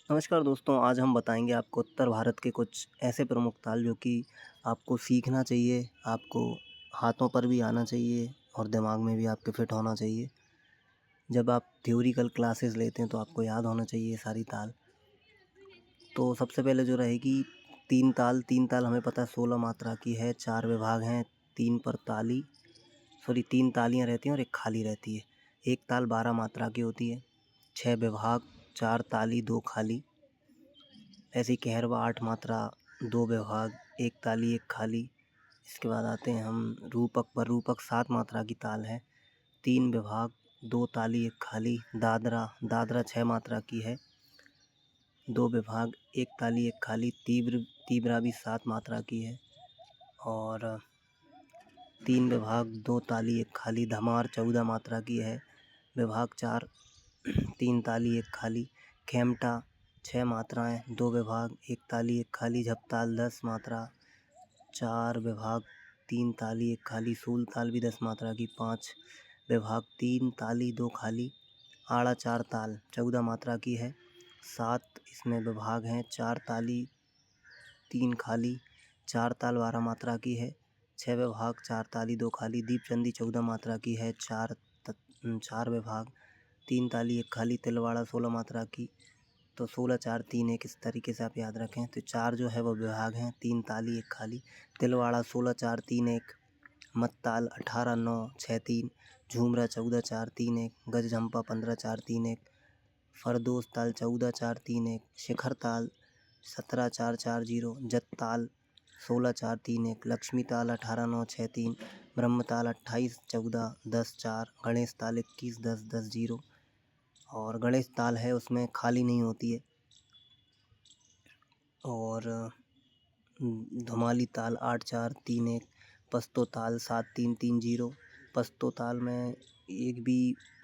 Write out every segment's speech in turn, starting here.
नमस्कार दोस्तों, आज हम बताएंगे आपको उत्तर भारत के कुछ ऐसे प्रमुख ताल जो कि आपको सीखना चाहिए, आपको हाथों पर भी आना चाहिए और दिमाग में भी आपके फिट होना चाहिए। जब आप थ्योरिकल क्लासेस लेते हैं तो आपको याद होना चाहिए ये सारी ताल। तो सबसे पहले जो रहेगी तीन ताल हमें पता है 16 मात्रा की है, 4 विभाग हैं, 3 तालियाँ रहती हैं और एक खाली रहती है। एक ताल 12 मात्रा की होती है, 6 विभाग, 4 ताली 2 खाली। ऐसे ही कहरवा 8 मात्रा, 2 विभाग, 1 ताली 1 खाली। इसके बाद आते हैं हम रूपक पर। रूपक 7 मात्रा की ताल है, 3 विभाग, 2 ताली 1 खाली। दादरा 6 मात्रा की है, 2 विभाग, 1 ताली 1 खाली। तीव्रा भी 7 मात्रा की है और 3 विभाग, 2 ताली 1 खाली। धमार 14 मात्रा की है, विभाग 4, 3 ताली 1 खाली। खेमटा 6 मात्राएँ, 2 विभाग, 1 ताली 1 खाली। झपताल 10 मात्रा, 4 विभाग, 3 ताली 1 खाली। सूलताल भी 10 मात्रा की, 5 विभाग, 3 ताली 2 खाली। आड़ा 4 ताल 14 मात्रा की है, 7 इसमें विभाग हैं, 4 ताली 3 खाली। 4 ताल 12 मात्रा की है, 6 विभाग, 4 ताली 2 खाली। दीपचंदी 14 मात्रा की है, 4 विभाग, 3 ताली 1 खाली। तिलवाड़ा 16 मात्रा की, तो 16 4 3 1 इस तरीके से आप याद रखें। तो 4 जो है वो विभाग हैं, 3 ताली 1 खाली। तिलवाड़ा 16 4 3 1। मत्ताल 18 9 6 3। झूमरा 14 4 3 1। गजझंपा 15 4 3 1। फरदोस ताल 14 4 3 1। शिखर ताल 17 4 4 0। जत्ताल 16 4 3 1। लक्ष्मी ताल 18 9 6 3। ब्रह्मताल 28 14 10 4। गणेश ताल 21 10 10 0। और गणेश ताल है उसमें खाली नहीं होती है। और धुमाली ताल 8 4 3 1। पस्तो ताल 7 3 3 0। पस्तो ताल में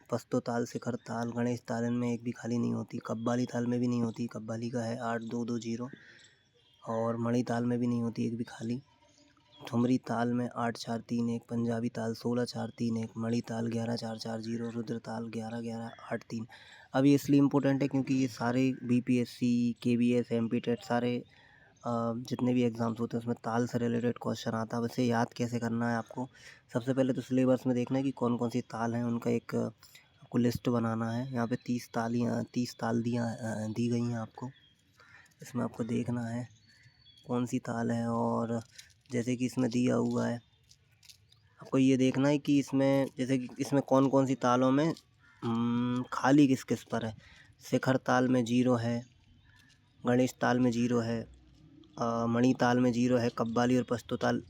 पस्तो ताल, शिखर ताल, गणेश ताल, इनमें एक भी खाली नहीं होती। कव्वाली ताल में भी नहीं होती, कव्वाली का है 8 2 2 0। और मणि ताल में भी नहीं होती एक भी खाली। ठुमरी ताल में 8 4 3 1। पंजाबी ताल 16 4 3 1। मणि ताल 11 4 4 0। रुद्र ताल 11 11 8 3। अब ये इसलिए इम्पोर्टेंट है क्योंकि ये सारे बीपीएससी, केवीएस, एमपी टेट सारे जितने भी एग्ज़ाम्स होते हैं उसमें ताल से रिलेटेड क्वेश्चन आता है। वैसे याद कैसे करना है आपको, सबसे पहले तो सिलेबस में देखना है कि कौन कौन सी ताल हैं, उनका एक आपको लिस्ट बनाना है। यहाँ पे 30 ताल दी गई हैं आपको। इसमें आपको देखना है कौन सी ताल है। और जैसे कि इसमें दिया हुआ है, आपको ये देखना है कि इसमें जैसे कि इसमें कौन कौन सी तालों में खाली किस किस पर है। शिखर ताल में 0 है, गणेश ताल में 0 है, मणि ताल में 0 है, कव्वाली और पस्तो ताल।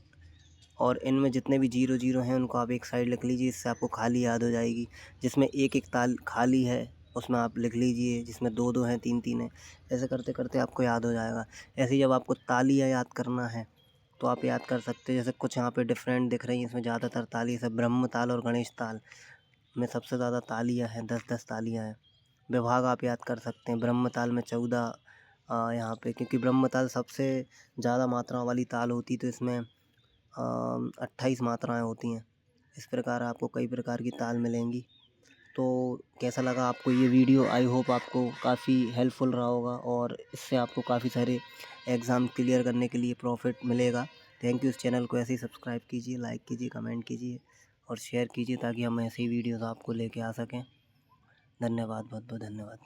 और इनमें जितने भी 0 0 हैं उनको आप एक साइड लिख लीजिए, इससे आपको खाली याद हो जाएगी। जिसमें एक एक ताल खाली है उसमें आप लिख लीजिए, जिसमें 2 2 हैं, 3 3 हैं। ऐसे करते करते आपको याद हो जाएगा। ऐसे ही जब आपको तालियाँ याद करना है तो आप याद कर सकते हैं। जैसे कुछ यहाँ पे डिफरेंट दिख रही हैं, इसमें ज़्यादातर ताली सब ब्रह्म ताल और गणेश ताल में सबसे ज़्यादा तालियाँ हैं, 10 10 तालियाँ हैं। विभाग आप याद कर सकते हैं, ब्रह्म ताल में 14 यहाँ पे, क्योंकि ब्रह्म ताल सबसे ज़्यादा मात्राओं वाली ताल होती, तो इसमें 28 मात्राएँ होती हैं। इस प्रकार आपको कई प्रकार की ताल मिलेंगी। तो कैसा लगा आपको ये वीडियो? आई होप आपको काफ़ी हेल्पफुल रहा होगा और इससे आपको काफ़ी सारे एग्ज़ाम क्लियर करने के लिए प्रॉफिट मिलेगा। Thank you. इस चैनल को ऐसे ही सब्सक्राइब कीजिए, लाइक कीजिए, कमेंट कीजिए और शेयर कीजिए ताकि हम ऐसे ही वीडियोज़ आपको लेके आ सकें। धन्यवाद, बहुत बहुत धन्यवाद।